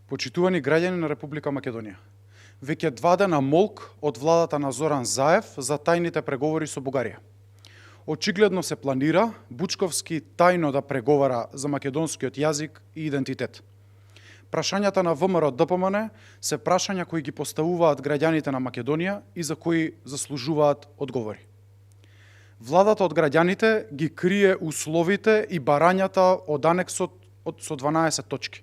Почитувани граѓани на Република Македонија, веќе 2 дена молк од владата на Зоран Заев за тајните преговори со Бугарија. Очигледно се планира Бучковски тајно да преговара за македонскиот јазик и идентитет. Прашањата на ВМРО ДПМН се прашања кои ги поставуваат граѓаните на Македонија и за кои заслужуваат одговори. Владата од граѓаните ги крие условите и барањата од анексот со 12 точки.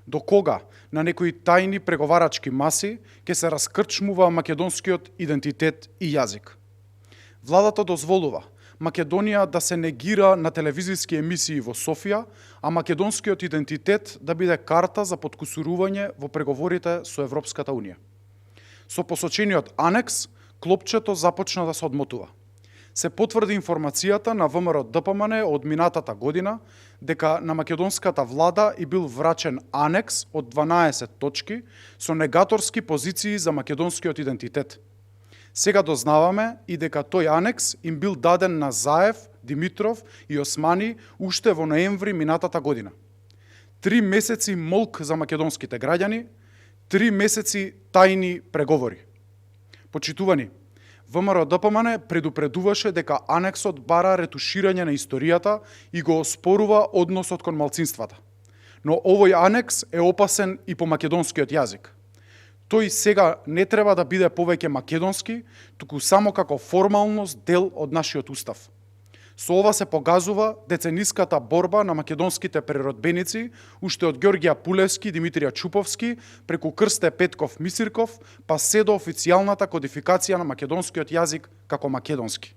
До кога на некои тајни преговарачки маси ќе се раскрчмува македонскиот идентитет и јазик? Владата дозволува Македонија да се негира на телевизиски емисии во Софија, а македонскиот идентитет да биде карта за подкусурување во преговорите со Европската Унија. Со посочениот анекс, клопчето започна да се одмотува. Се потврди информацијата на ВМРО ДПМН од минатата година дека на македонската влада и бил врачен анекс од 12 точки со негаторски позиции за македонскиот идентитет. Сега дознаваме и дека тој анекс им бил даден на Заев, Димитров и Османи уште во ноември минатата година. 3 месеци молк за македонските граѓани, 3 месеци тајни преговори. Почитувани, ВМРО ДПМН предупредуваше дека анексот бара ретуширање на историјата и го оспорува односот кон малцинствата. Но овој анекс е опасен и по македонскиот јазик. Тој сега не треба да биде повеќе македонски, туку само како формалност дел од нашиот устав. Со ова се погазува децениската борба на македонските преродбеници, уште од Ѓорѓија Пулевски, Димитрија Чуповски, преку Крсте Петков Мисирков, па се до официјалната кодификација на македонскиот јазик како македонски.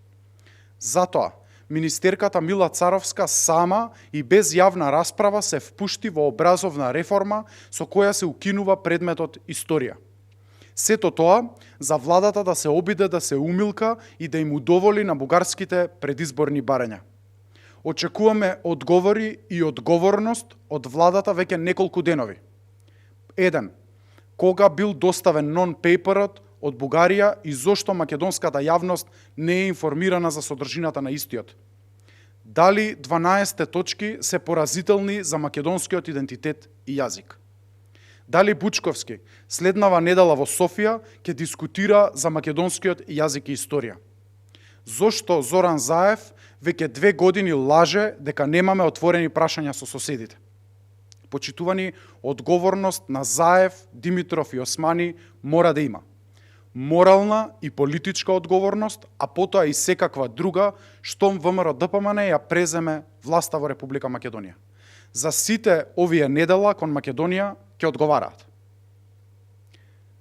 Затоа, министерката Мила Царовска сама и без јавна расправа се впушти во образовна реформа со која се укинува предметот историја. Сето тоа за владата да се обиде да се умилка и да им удоволи на бугарските предизборни барања. Очекуваме одговори и одговорност од владата веќе неколку денови. 1. Кога бил доставен нон-пейперот од Бугарија и зошто македонската јавност не е информирана за содржината на истиот? Дали 12 точки се поразителни за македонскиот идентитет и јазик? Дали Бучковски следнава недела во Софија ќе дискутира за македонскиот јазик и историја? Зошто Зоран Заев веќе 2 години лаже дека немаме отворени прашања со соседите? Почитувани, одговорност на Заев, Димитров и Османи мора да има. Морална и политичка одговорност, а потоа и секаква друга, штом ВМРО ДПМН ја преземе власта во Република Македонија. За сите овие недела кон Македонија ќе одговараат.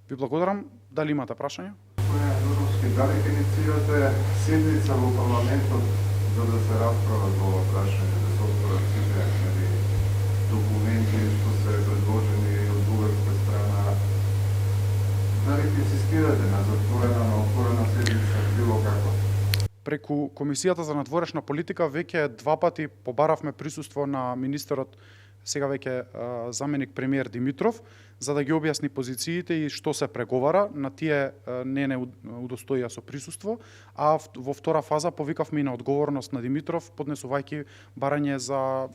Ви благодарам. Дали имате прашања? Господине Дудовски, дали ќе инициирате седница во парламентот за да се расправат во ова прашање, да се отворат сите документи што се предложени од бугарска страна? Дали ќе инсистирате на затворена, на отворена седница, било како? Преку Комисијата за надворешна политика веќе 2 пати побаравме присуство на министерот, сега веќе заменик премиер Димитров, за да ги објасни позициите и што се преговара. На тие не удостоија со присуство, а во втора фаза повикавме и на одговорност на Димитров, поднесувајќи барање за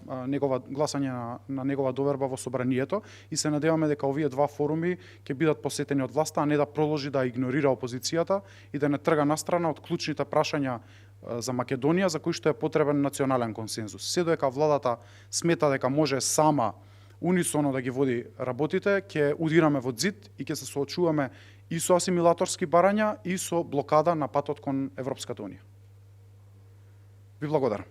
гласање на негова доверба во собранието, и се надеваме дека овие 2 форуми ќе бидат посетени од власта, а не да продолжи да игнорира опозицијата и да не трга настрана од клучните прашања за Македонија, за кои што е потребен национален консензус. Се додека владата смета дека може сама унисоно да ги води работите, ќе удираме во зид и ќе се соочуваме и со асимилаторски барања и со блокада на патот кон Европската Унија. Ви благодарам.